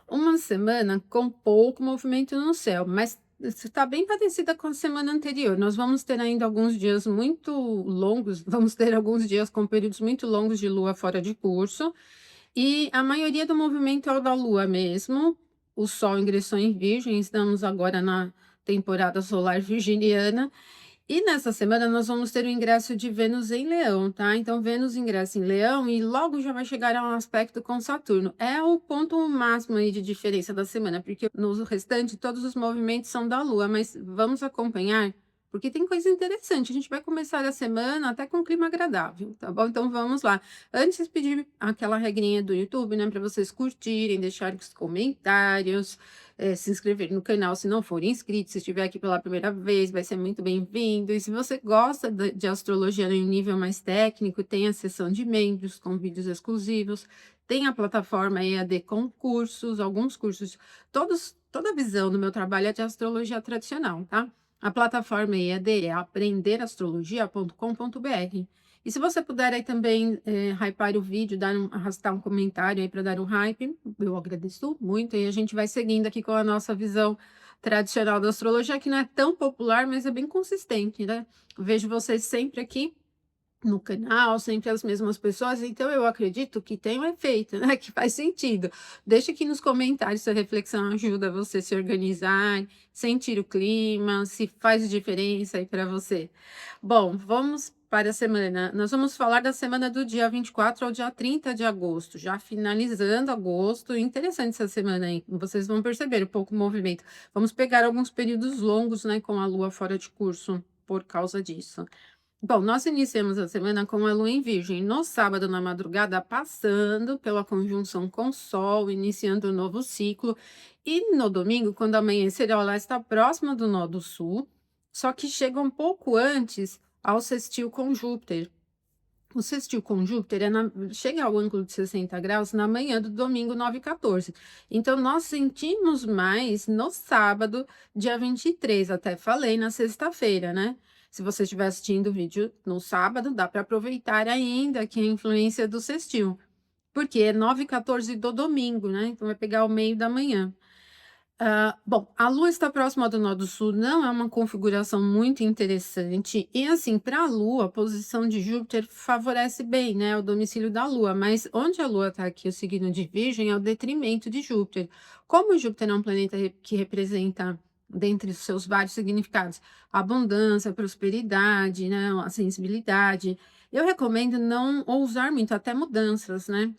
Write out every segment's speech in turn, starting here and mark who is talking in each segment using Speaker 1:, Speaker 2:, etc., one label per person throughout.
Speaker 1: Uma semana com pouco movimento no céu, mas está bem parecida com a semana anterior. Nós vamos ter ainda alguns dias muito longos, vamos ter alguns dias com períodos muito longos de lua fora de curso, e a maioria do movimento é o da lua mesmo. O sol ingressou em Virgem, estamos agora na temporada solar virginiana, e nessa semana nós vamos ter o ingresso de Vênus em Leão, tá? Então Vênus ingressa em Leão e logo já vai chegar a um aspecto com Saturno. É o ponto máximo aí de diferença da semana, porque no restante todos os movimentos são da Lua, mas vamos acompanhar, porque tem coisa interessante. A gente vai começar a semana até com um clima agradável, tá bom? Então vamos lá. Antes pedir aquela regrinha do YouTube, né, para vocês curtirem, deixarem os comentários, se inscrever no canal se não for inscrito. Se estiver aqui pela primeira vez, vai ser muito bem-vindo. E se você gosta de astrologia em um nível mais técnico, tem a seção de membros com vídeos exclusivos, tem a plataforma EAD com cursos, alguns cursos, toda a visão do meu trabalho é de astrologia tradicional, tá? A plataforma EAD é aprenderastrologia.com.br. E se você puder aí também hypar o vídeo, arrastar um comentário aí para dar um hype, eu agradeço muito. E a gente vai seguindo aqui com a nossa visão tradicional da astrologia, que não é tão popular, mas é bem consistente, né? Vejo vocês sempre aqui no canal, sempre as mesmas pessoas, então eu acredito que tem um efeito, né? Que faz sentido. Deixa aqui nos comentários se a reflexão ajuda você a se organizar, sentir o clima, se faz diferença aí para você. Bom, vamos para a semana. Nós vamos falar da semana do dia 24 ao dia 30 de agosto, já finalizando agosto. Interessante essa semana aí, vocês vão perceber um pouco o movimento. Vamos pegar alguns períodos longos, né, com a lua fora de curso por causa disso. Bom, nós iniciamos a semana com a lua em Virgem, no sábado na madrugada, passando pela conjunção com o Sol, iniciando um novo ciclo, e no domingo, quando amanhecer, ela está próxima do nó do Sul, só que chega um pouco antes ao sextil com Júpiter. O sextil com Júpiter chega ao ângulo de 60 graus na manhã do domingo 9h14. Então, nós sentimos mais no sábado, dia 23. Até falei na sexta-feira, né? Se você estiver assistindo o vídeo no sábado, dá para aproveitar ainda que a influência do sextil, porque é 9h14 do domingo, né? Então, vai pegar o meio da manhã. Bom, a Lua está próxima do nó do Sul, não é uma configuração muito interessante. E assim, para a Lua, a posição de Júpiter favorece bem, né, o domicílio da Lua, mas onde a Lua está aqui, o signo de Virgem, é o detrimento de Júpiter. Como Júpiter é um planeta que representa, dentre os seus vários significados, abundância, prosperidade, né, a sensibilidade, eu recomendo não ousar muito, até mudanças, né?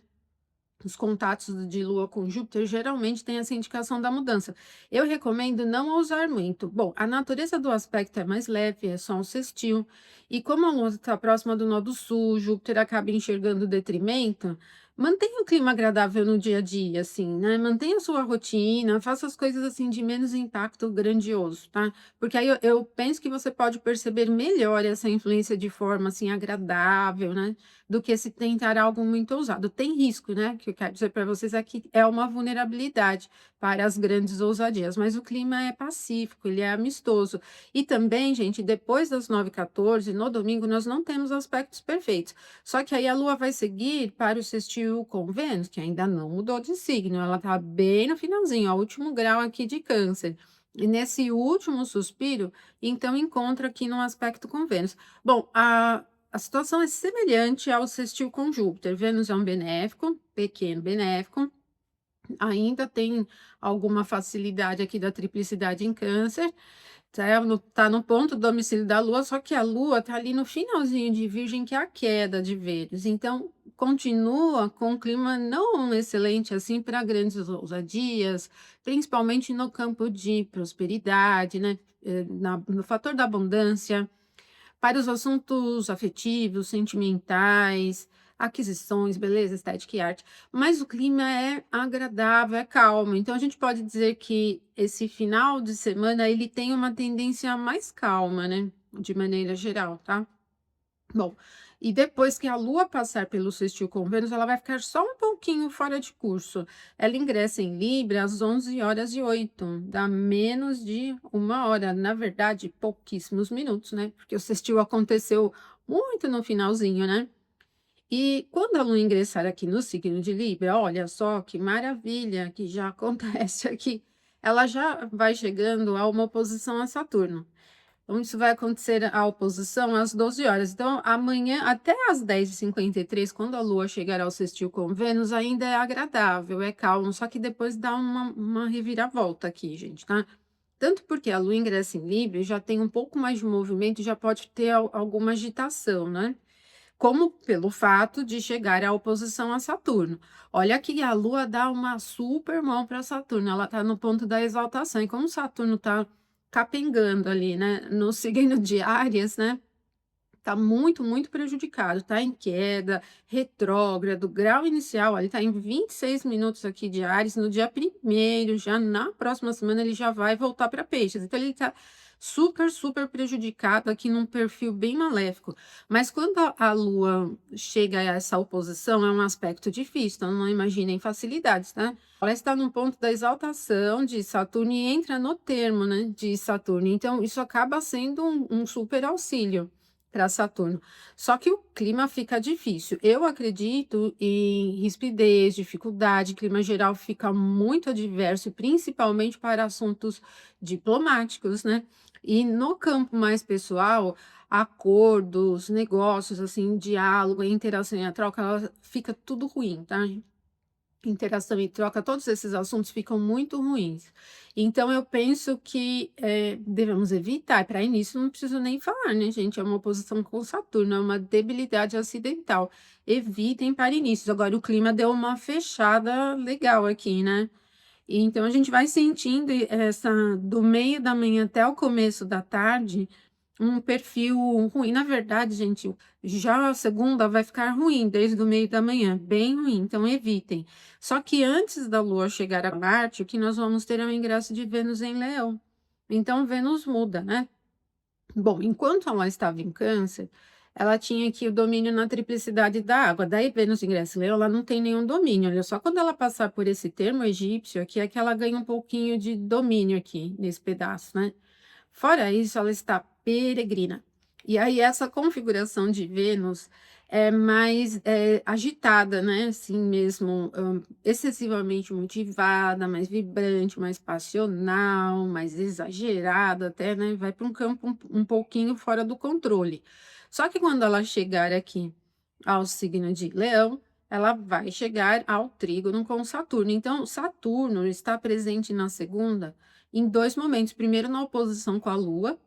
Speaker 1: Os contatos de Lua com Júpiter geralmente têm essa indicação da mudança. Eu recomendo não ousar muito. Bom, a natureza do aspecto é mais leve, é só um sextil. E como a Lua está próxima do nó do Sul, Júpiter acaba enxergando o detrimento, mantenha o clima agradável no dia a dia, assim, né? Mantenha a sua rotina, faça as coisas assim de menos impacto grandioso, tá? Porque aí eu penso que você pode perceber melhor essa influência de forma assim agradável, né? Do que se tentar algo muito ousado. Tem risco, né? O que eu quero dizer para vocês é que é uma vulnerabilidade para as grandes ousadias, mas o clima é pacífico, ele é amistoso. E também, gente, depois das 9h14, no domingo, nós não temos aspectos perfeitos. Só que aí a Lua vai seguir para o sextil com Vênus, que ainda não mudou de signo, ela está bem no finalzinho, ao último grau aqui de Câncer. E nesse último suspiro, então encontra aqui no aspecto com Vênus. Bom, a situação é semelhante ao sextil com Júpiter. Vênus é um benéfico, pequeno benéfico, ainda tem alguma facilidade aqui da triplicidade em Câncer, tá no ponto do domicílio da Lua, só que a Lua tá ali no finalzinho de Virgem, que é a queda de Vênus. Então, continua com um clima não excelente assim para grandes ousadias, principalmente no campo de prosperidade, né? No fator da abundância, para os assuntos afetivos, sentimentais, aquisições, beleza, estética e arte, mas o clima é agradável, é calmo. Então a gente pode dizer que esse final de semana ele tem uma tendência mais calma, né? De maneira geral, tá? Bom, e depois que a Lua passar pelo sextil com Vênus, ela vai ficar só um pouquinho fora de curso. Ela ingressa em Libra às 11h08, dá menos de uma hora, na verdade, pouquíssimos minutos, né? Porque o sextil aconteceu muito no finalzinho, né? E quando a Lua ingressar aqui no signo de Libra, olha só que maravilha que já acontece aqui. Ela já vai chegando a uma oposição a Saturno. Então, isso vai acontecer a oposição às 12 horas. Então, amanhã, até às 10h53, quando a Lua chegar ao sextil com Vênus, ainda é agradável, é calmo, só que depois dá uma reviravolta aqui, gente, tá? Tanto porque a Lua ingressa em Libra e já tem um pouco mais de movimento, já pode ter alguma agitação, né? Como pelo fato de chegar à oposição a Saturno. Olha que a Lua dá uma super mão para Saturno, ela está no ponto da exaltação, e como Saturno está capengando ali, né, no signo de Áries, né, tá muito, muito prejudicado, tá em queda, retrógrado, grau inicial, ele tá em 26 minutos aqui de Áries, no dia 1º, já na próxima semana ele já vai voltar para Peixes, então ele tá super, super prejudicado aqui num perfil bem maléfico. Mas quando a Lua chega a essa oposição, é um aspecto difícil, então não imaginem facilidades, tá? Ela está no ponto da exaltação de Saturno e entra no termo, né, de Saturno, então isso acaba sendo um super auxílio para Saturno. Só que o clima fica difícil. Eu acredito em rispidez, dificuldade, clima geral fica muito adverso, principalmente para assuntos diplomáticos, né? E no campo mais pessoal, acordos, negócios, assim, diálogo, a interação e a troca, ela fica tudo ruim, tá? Interação e troca, todos esses assuntos ficam muito ruins. Então eu penso que, devemos evitar, para início não preciso nem falar, né, gente, é uma oposição com Saturno, é uma debilidade acidental. Evitem para início. Agora o clima deu uma fechada legal aqui, né. E então a gente vai sentindo essa do meio da manhã até o começo da tarde, um perfil ruim. Na verdade, gente, já a segunda vai ficar ruim desde o meio da manhã, bem ruim, então evitem. Só que antes da Lua chegar a Marte, o que nós vamos ter é o ingresso de Vênus em Leão. Então Vênus muda, né? Bom, enquanto ela estava em Câncer, ela tinha aqui o domínio na triplicidade da água. Daí Vênus ingressa em Leão, ela não tem nenhum domínio. Olha só, quando ela passar por esse termo egípcio aqui, é que ela ganha um pouquinho de domínio aqui nesse pedaço, né? Fora isso, ela está peregrina. E aí, essa configuração de Vênus é mais agitada, né? Assim mesmo, excessivamente motivada, mais vibrante, mais passional, mais exagerada, até, né? Vai para um campo um pouquinho fora do controle. Só que quando ela chegar aqui ao signo de Leão, ela vai chegar ao trígono com Saturno. Então, Saturno está presente na segunda em 2 momentos, primeiro na oposição com a Lua,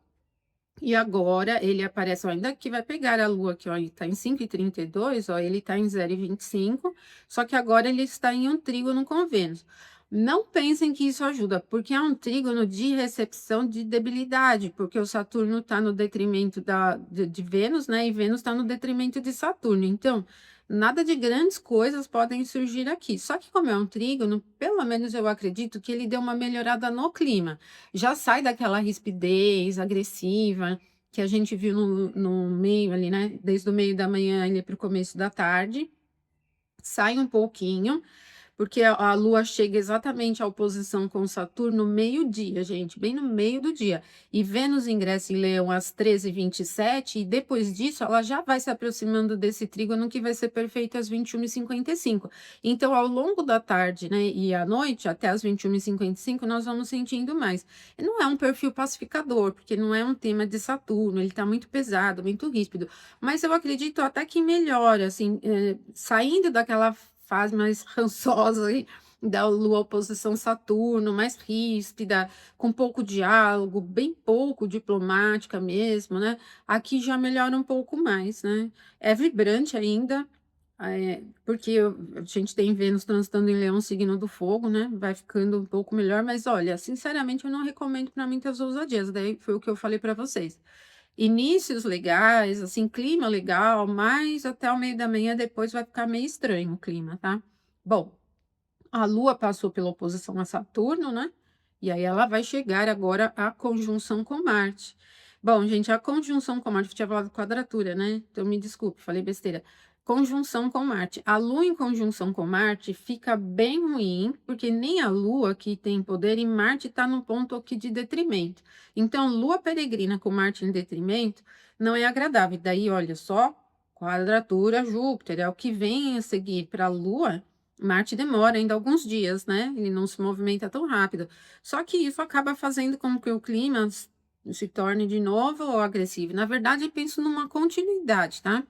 Speaker 1: e agora ele aparece, ó, ainda que vai pegar a Lua aqui, ó, ele está em 5,32, ó, ele está em 0,25, só que agora ele está em um trígono com Vênus. Não pensem que isso ajuda, porque é um trígono de recepção de debilidade, porque o Saturno está no detrimento de Vênus, né? E Vênus está no detrimento de Saturno. Então, nada de grandes coisas podem surgir aqui. Só que, como é um trígono, pelo menos eu acredito que ele deu uma melhorada no clima. Já sai daquela rispidez agressiva que a gente viu no meio ali, né? Desde o meio da manhã ali para o começo da tarde. Sai um pouquinho, porque a Lua chega exatamente à oposição com Saturno meio-dia, gente, bem no meio do dia. E Vênus ingressa em Leão às 13h27, e depois disso ela já vai se aproximando desse trígono que vai ser perfeito às 21h55. Então, ao longo da tarde, né, e à noite, até às 21h55, nós vamos sentindo mais. E não é um perfil pacificador, porque não é um tema de Saturno, ele está muito pesado, muito ríspido. Mas eu acredito até que melhora, assim, saindo daquela fase mais rançosa aí, da Lua oposição Saturno, mais ríspida, com pouco diálogo, bem pouco diplomática mesmo, né? Aqui já melhora um pouco mais, né? É vibrante ainda, porque a gente tem Vênus transitando em Leão, signo do fogo, né? Vai ficando um pouco melhor, mas olha, sinceramente eu não recomendo para muitas ousadias, daí foi o que eu falei para vocês. Inícios legais, assim, clima legal, mas até o meio da manhã depois vai ficar meio estranho o clima, tá? Bom, a Lua passou pela oposição a Saturno, né? E aí ela vai chegar agora à conjunção com Marte. Bom, gente, a conjunção com Marte, eu tinha falado quadratura, né? Então me desculpe, falei besteira. Conjunção com Marte. A Lua em conjunção com Marte fica bem ruim, porque nem a Lua que tem poder e Marte está no ponto aqui de detrimento. Então, Lua peregrina com Marte em detrimento não é agradável. Daí, olha só, quadratura Júpiter, é o que vem a seguir para a Lua. Marte demora ainda alguns dias, né? Ele não se movimenta tão rápido. Só que isso acaba fazendo com que o clima se torne de novo agressivo. Na verdade, eu penso numa continuidade, tá?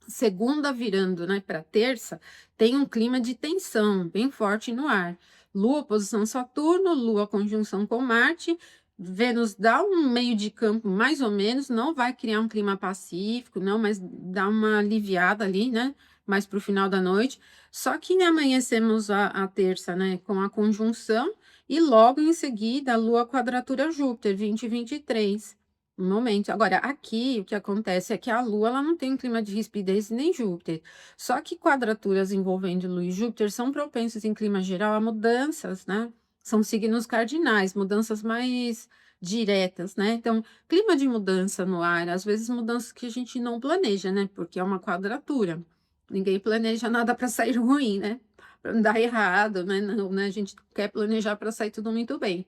Speaker 1: Segunda virando, né, para terça, tem um clima de tensão bem forte no ar. Lua, posição Saturno, Lua, conjunção com Marte. Vênus dá um meio de campo mais ou menos, não vai criar um clima pacífico, não, mas dá uma aliviada ali, né? Mais para o final da noite. Só que amanhecemos a terça, né, com a conjunção, e logo em seguida a Lua quadratura Júpiter, 20 e 23. Um momento. Agora, aqui o que acontece é que a Lua ela não tem um clima de rispidez nem Júpiter. Só que quadraturas envolvendo Lua e Júpiter são propensas em clima geral a mudanças, né? São signos cardinais, mudanças mais diretas, né? Então, clima de mudança no ar, às vezes mudanças que a gente não planeja, né? Porque é uma quadratura. Ninguém planeja nada para sair ruim, né? Para não dar errado, né? Não, né? A gente quer planejar para sair tudo muito bem.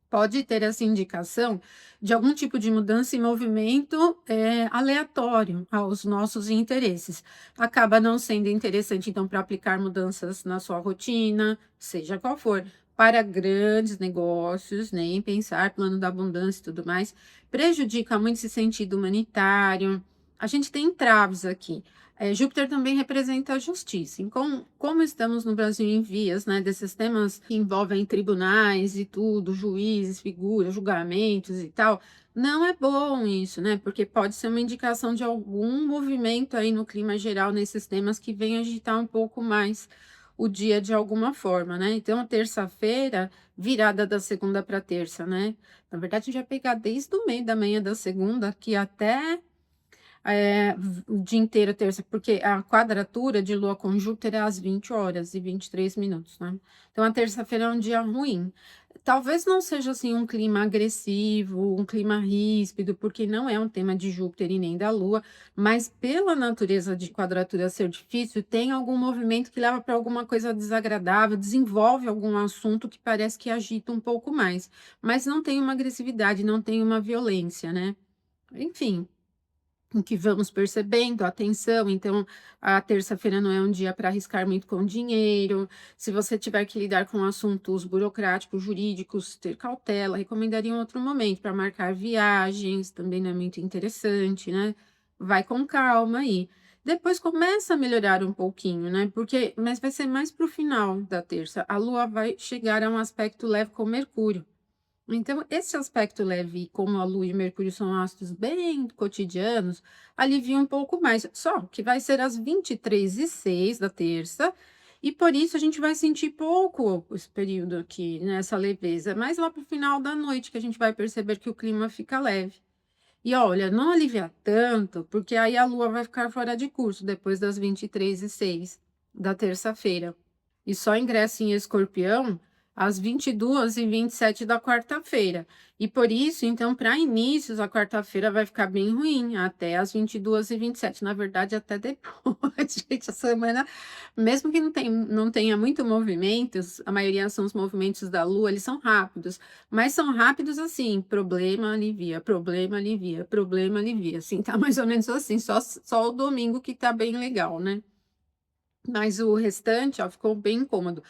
Speaker 1: Pode ter essa indicação de algum tipo de mudança em movimento aleatório aos nossos interesses. Acaba não sendo interessante, então, para aplicar mudanças na sua rotina, seja qual for, para grandes negócios, nem pensar plano da abundância e tudo mais. Prejudica muito esse sentido humanitário. A gente tem entraves aqui. Júpiter também representa a justiça. Então, como estamos no Brasil em vias, né, desses temas que envolvem tribunais e tudo, juízes, figuras, julgamentos e tal, não é bom isso, né? Porque pode ser uma indicação de algum movimento aí no clima geral nesses temas que vem agitar um pouco mais o dia de alguma forma, né? Então, a terça-feira, virada da segunda para terça, né? Na verdade, a gente vai pegar desde o meio da manhã da segunda aqui até o dia inteiro, terça, porque a quadratura de Lua com Júpiter é às 20 horas e 23 minutos, né? Então, a terça-feira é um dia ruim. Talvez não seja, assim, um clima agressivo, um clima ríspido, porque não é um tema de Júpiter e nem da Lua, mas pela natureza de quadratura ser difícil, tem algum movimento que leva para alguma coisa desagradável, desenvolve algum assunto que parece que agita um pouco mais, mas não tem uma agressividade, não tem uma violência, né? Enfim, o que vamos percebendo, atenção, então a terça-feira não é um dia para arriscar muito com dinheiro. Se você tiver que lidar com assuntos burocráticos, jurídicos, ter cautela, recomendaria um outro momento para marcar viagens, também não é muito interessante, né? Vai com calma aí. Depois começa a melhorar um pouquinho, né? Porque, mas vai ser mais para o final da terça. A Lua vai chegar a um aspecto leve com Mercúrio. Então, esse aspecto leve, como a Lua e Mercúrio são astros bem cotidianos, alivia um pouco mais. Só que vai ser às 23h06 da terça, e por isso a gente vai sentir pouco esse período aqui, nessa leveza. Mas lá para o final da noite que a gente vai perceber que o clima fica leve. E olha, não alivia tanto, porque aí a Lua vai ficar fora de curso depois das 23h06 da terça-feira. E só ingressa em Escorpião às 22h27 da quarta-feira. E por isso, então, para inícios, a quarta-feira vai ficar bem ruim, até às 22h27. Na verdade, até depois, gente, a semana, mesmo que não tenha muito movimentos, a maioria são os movimentos da Lua, eles são rápidos, mas são rápidos assim, problema alivia, problema alivia, problema alivia, assim, tá mais ou menos assim, só o domingo que tá bem legal, né? Mas o restante, ó, ficou bem incômodo.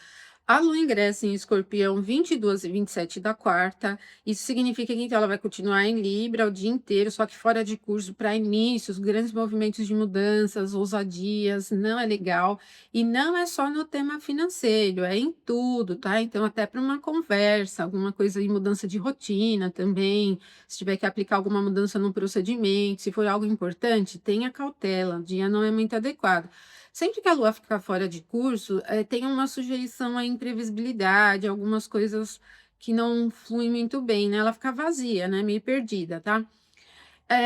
Speaker 1: A Lua ingressa em Escorpião 22h27 da quarta. Isso significa que então, ela vai continuar em Libra o dia inteiro, só que fora de curso para inícios, grandes movimentos de mudanças, ousadias, não é legal. E não é só no tema financeiro, é em tudo, tá? Então, até para uma conversa, alguma coisa de mudança de rotina também. Se tiver que aplicar alguma mudança no procedimento, se for algo importante, tenha cautela, o dia não é muito adequado. Sempre que a Lua ficar fora de curso, tem uma sujeição à imprevisibilidade, algumas coisas que não fluem muito bem, né? Ela fica vazia, né? Meio perdida, tá?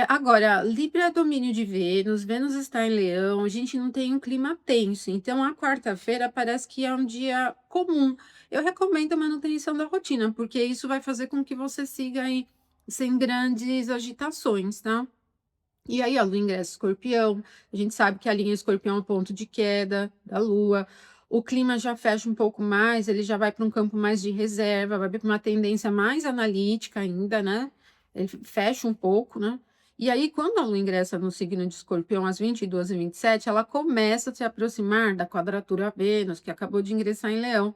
Speaker 1: Agora, Libra é domínio de Vênus, Vênus está em Leão, a gente não tem um clima tenso, então a quarta-feira parece que é um dia comum. Eu recomendo a manutenção da rotina, porque isso vai fazer com que você siga aí sem grandes agitações, tá? E aí a Lua ingressa em Escorpião, a gente sabe que a linha Escorpião é o ponto de queda da Lua, o clima já fecha um pouco mais, ele já vai para um campo mais de reserva, vai para uma tendência mais analítica ainda, né? Ele fecha um pouco, né? E aí, quando a Lua ingressa no signo de Escorpião às 22h27, ela começa a se aproximar da quadratura Vênus, que acabou de ingressar em Leão,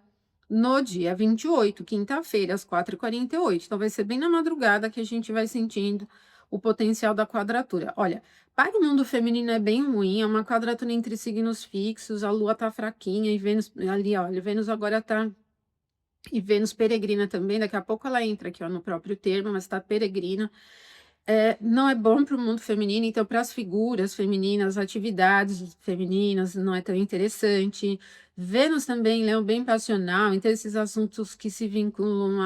Speaker 1: no dia 28, quinta-feira, às 4h48. Então, vai ser bem na madrugada que a gente vai sentindo o potencial da quadratura. Olha, para o mundo feminino é bem ruim, é uma quadratura entre signos fixos, a Lua tá fraquinha e Vênus ali, olha, Vênus agora tá e Vênus peregrina também, daqui a pouco ela entra aqui, ó, no próprio termo, mas está peregrina. Não é bom para o mundo feminino, então para as figuras femininas, atividades femininas, não é tão interessante. Vênus também, Leão bem passional, então esses assuntos que se vinculam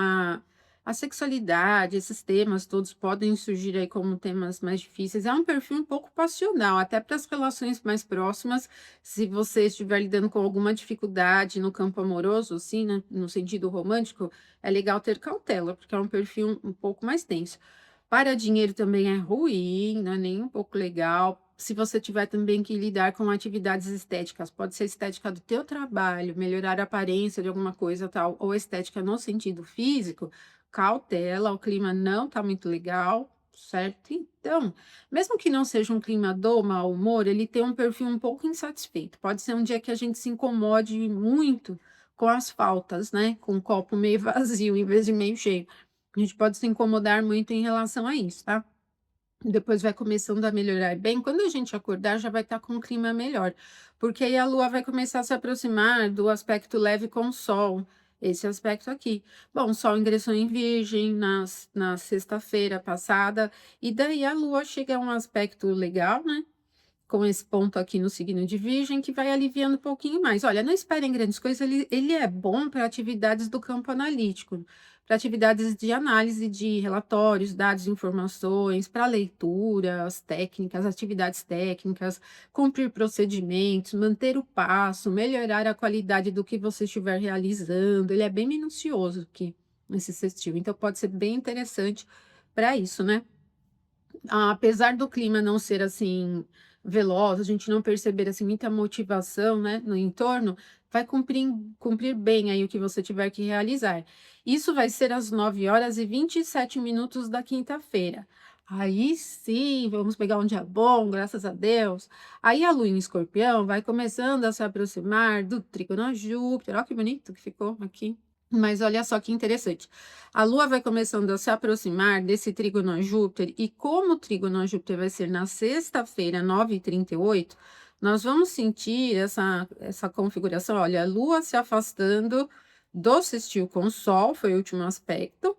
Speaker 1: à sexualidade, esses temas todos podem surgir aí como temas mais difíceis. É um perfil um pouco passional, até para as relações mais próximas, se você estiver lidando com alguma dificuldade no campo amoroso, assim, né, no sentido romântico, é legal ter cautela, porque é um perfil um pouco mais tenso. Para dinheiro também é ruim, não é nem um pouco legal. Se você tiver também que lidar com atividades estéticas, pode ser estética do teu trabalho, melhorar a aparência de alguma coisa tal, ou estética no sentido físico, cautela, o clima não tá muito legal, certo? Então, mesmo que não seja um clima do mau humor, ele tem um perfil um pouco insatisfeito. Pode ser um dia que a gente se incomode muito com as faltas, né? Com o copo meio vazio em vez de meio cheio. A gente pode se incomodar muito em relação a isso, tá? Depois vai começando a melhorar bem. Quando a gente acordar, já vai estar com um clima melhor, porque aí a Lua vai começar a se aproximar do aspecto leve com o Sol, esse aspecto aqui. Bom, o Sol ingressou em Virgem na sexta-feira passada, e daí a Lua chega a um aspecto legal, né? Com esse ponto aqui no signo de Virgem, que vai aliviando um pouquinho mais. Olha, não esperem grandes coisas, ele é bom para atividades do campo analítico, para atividades de análise de relatórios, dados, informações, para leituras técnicas, atividades técnicas, cumprir procedimentos, manter o passo, melhorar a qualidade do que você estiver realizando. Ele é bem minucioso aqui, nesse sextil, então pode ser bem interessante para isso, né? Apesar do clima não ser assim veloz, a gente não perceber assim muita motivação, né, no entorno, vai cumprir bem aí o que você tiver que realizar. Isso vai ser às 9h27 da quinta-feira. Aí sim, vamos pegar um dia bom, graças a Deus. Aí a lua em Escorpião vai começando a se aproximar do trígono Júpiter. Olha que bonito que ficou aqui. Mas olha só que interessante. A Lua vai começando a se aproximar desse trígono a Júpiter, e como o trígono a Júpiter vai ser na sexta-feira, 9h38, nós vamos sentir essa configuração. Olha, a Lua se afastando do sextil com o Sol, foi o último aspecto,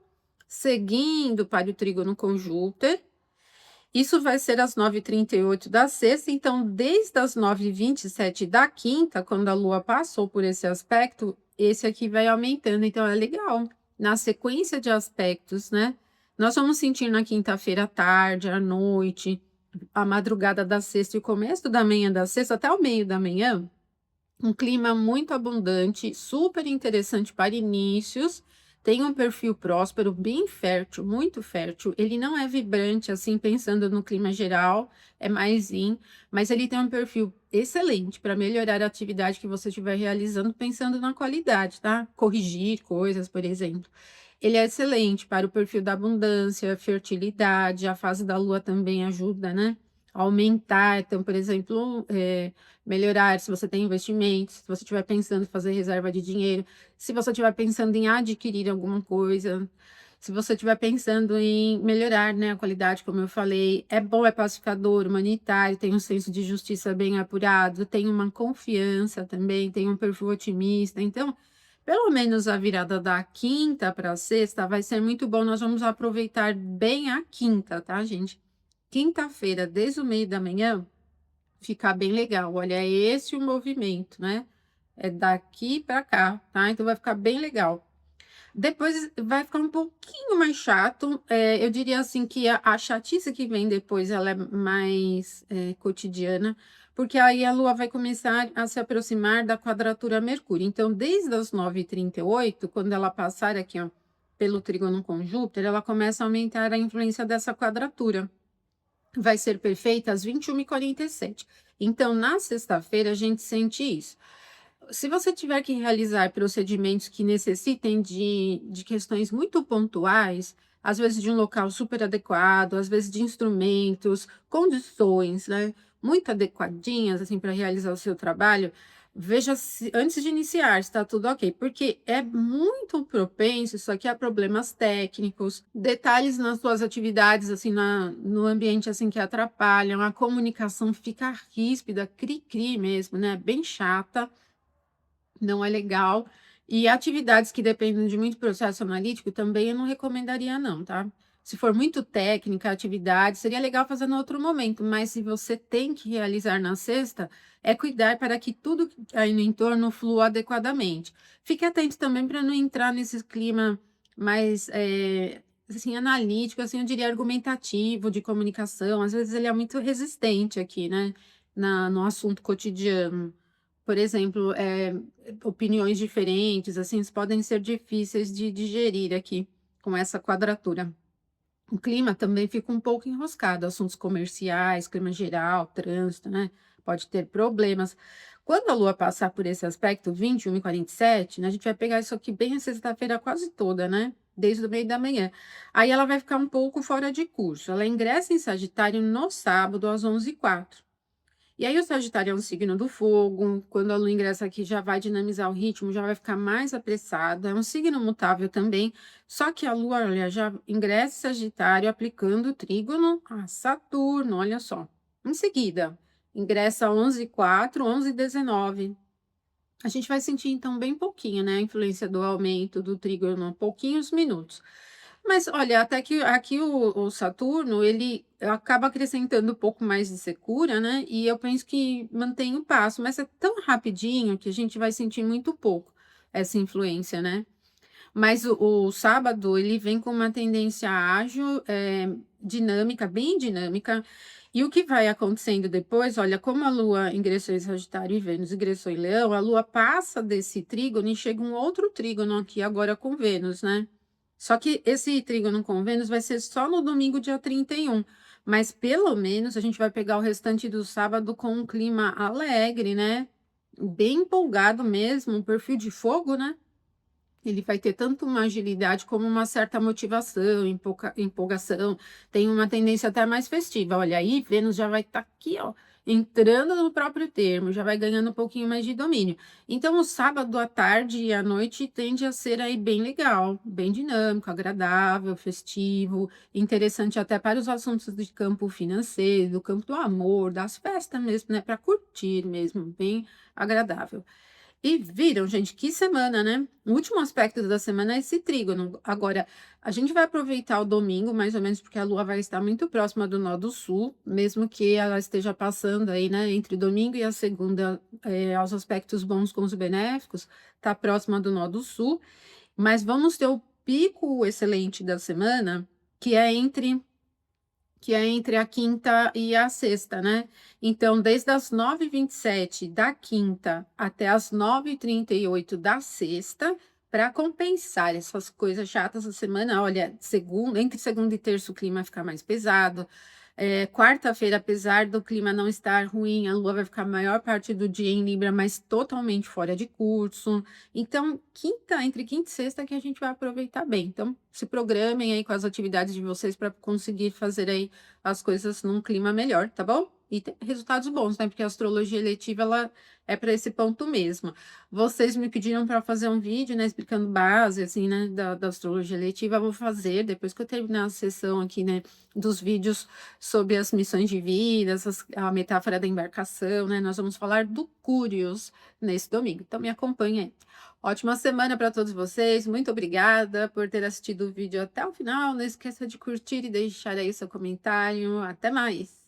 Speaker 1: seguindo para o trígono com Júpiter. Isso vai ser às 9h38 da sexta, então desde as 9h27 da quinta, quando a Lua passou por esse aspecto, esse aqui vai aumentando, então é legal. Na sequência de aspectos, né? Nós vamos sentir na quinta-feira à tarde, à noite, a madrugada da sexta e o começo da manhã da sexta, até o meio da manhã, um clima muito abundante, super interessante para inícios. Tem um perfil próspero, bem fértil, muito fértil. Ele não é vibrante, assim, pensando no clima geral, é mais yin, mas ele tem um perfil excelente para melhorar a atividade que você estiver realizando, pensando na qualidade, tá? Corrigir coisas, por exemplo. Ele é excelente para o perfil da abundância, fertilidade, a fase da lua também ajuda, né? A aumentar. Então, por exemplo, melhorar se você tem investimentos, se você estiver pensando em fazer reserva de dinheiro, se você estiver pensando em adquirir alguma coisa, se você estiver pensando em melhorar, né, a qualidade, como eu falei, é bom, é pacificador, humanitário, tem um senso de justiça bem apurado, tem uma confiança também, tem um perfil otimista. Então, pelo menos a virada da quinta para a sexta vai ser muito bom. Nós vamos aproveitar bem a quinta, tá, gente? Quinta-feira, desde o meio da manhã, ficar bem legal. Olha, é esse o movimento, né? É daqui para cá, tá? Então vai ficar bem legal. Depois vai ficar um pouquinho mais chato. Eu diria assim que a chatice que vem depois ela é mais cotidiana, porque aí a Lua vai começar a se aproximar da quadratura Mercúrio. Então, desde as 9h38, quando ela passar aqui, ó, pelo trígono com Júpiter, ela começa a aumentar a influência dessa quadratura. Vai ser perfeita às 21h47. Então, na sexta-feira, a gente sente isso. Se você tiver que realizar procedimentos que necessitem de questões muito pontuais, às vezes de um local super adequado, às vezes de instrumentos, condições, né, muito adequadinhas, assim, para realizar o seu trabalho, veja se antes de iniciar, se está tudo ok, porque é muito propenso isso aqui a problemas técnicos, detalhes nas suas atividades, assim, no ambiente, assim, que atrapalham, a comunicação fica ríspida, cri-cri mesmo, né, bem chata, não é legal. E atividades que dependem de muito processo analítico também eu não recomendaria não, tá. Se for muito técnica a atividade, seria legal fazer no outro momento, mas se você tem que realizar na sexta, é cuidar para que tudo que aí no entorno flua adequadamente. Fique atento também para não entrar nesse clima mais, assim, analítico, assim, eu diria argumentativo, de comunicação, às vezes ele é muito resistente aqui, né, no assunto cotidiano. Por exemplo, opiniões diferentes, assim, podem ser difíceis de digerir aqui com essa quadratura. O clima também fica um pouco enroscado, assuntos comerciais, clima geral, trânsito, né? Pode ter problemas. Quando a Lua passar por esse aspecto, 21h47, né? A gente vai pegar isso aqui bem a sexta-feira quase toda, né? Desde o meio da manhã. Aí ela vai ficar um pouco fora de curso. Ela ingressa em Sagitário no sábado, às 11h04. E aí o Sagitário é um signo do fogo, quando a Lua ingressa aqui já vai dinamizar o ritmo, já vai ficar mais apressado, é um signo mutável também, só que a Lua, olha, já ingressa em Sagitário aplicando o trígono a Saturno, olha só. Em seguida, ingressa 11h04, 11h19. A gente vai sentir então bem pouquinho, né, a influência do aumento do trígono, pouquinhos minutos. Mas olha, até que aqui o Saturno, ele acaba acrescentando um pouco mais de secura, né, e eu penso que mantém o passo, mas é tão rapidinho que a gente vai sentir muito pouco essa influência, né. Mas o sábado, ele vem com uma tendência ágil, dinâmica, bem dinâmica, e o que vai acontecendo depois, olha, como a Lua ingressou em Sagitário e Vênus ingressou em Leão, a Lua passa desse trígono e chega um outro trígono aqui agora com Vênus, né. Só que esse trígono com Vênus vai ser só no domingo, dia 31, mas pelo menos a gente vai pegar o restante do sábado com um clima alegre, né, bem empolgado mesmo, um perfil de fogo, né. Ele vai ter tanto uma agilidade como uma certa motivação, empolgação, tem uma tendência até mais festiva. Olha, aí Vênus já vai estar aqui, ó, entrando no próprio termo, já vai ganhando um pouquinho mais de domínio. Então, o sábado à tarde e à noite tende a ser aí bem legal, bem dinâmico, agradável, festivo, interessante até para os assuntos de campo financeiro, do campo do amor, das festas mesmo, né? Para curtir mesmo, bem agradável. E viram, gente, que semana, né? O último aspecto da semana é esse trígono. Agora, a gente vai aproveitar o domingo, mais ou menos, porque a Lua vai estar muito próxima do nó do sul, mesmo que ela esteja passando aí, né, entre domingo e a segunda, aos aspectos bons com os benéficos, tá próxima do nó do sul, mas vamos ter o pico excelente da semana, que é entre a quinta e a sexta, né. Então, desde as 9h27 da quinta até as 9h38 da sexta, para compensar essas coisas chatas da semana, olha, entre segunda e terça o clima vai ficar mais pesado, quarta-feira, apesar do clima não estar ruim, a Lua vai ficar a maior parte do dia em Libra, mas totalmente fora de curso. Então, entre quinta e sexta que a gente vai aproveitar bem. Então, se programem aí com as atividades de vocês para conseguir fazer aí as coisas num clima melhor, tá bom? E ter resultados bons, né? Porque a astrologia eletiva, ela é para esse ponto mesmo. Vocês me pediram para fazer um vídeo, né, explicando base, assim, né, da astrologia eletiva. Eu vou fazer depois que eu terminar a sessão aqui, né, dos vídeos sobre as missões de vida, a metáfora da embarcação, né? Nós vamos falar do Curios nesse domingo. Então, me acompanhe aí. Ótima semana para todos vocês. Muito obrigada por ter assistido o vídeo até o final. Não esqueça de curtir e deixar aí seu comentário. Até mais.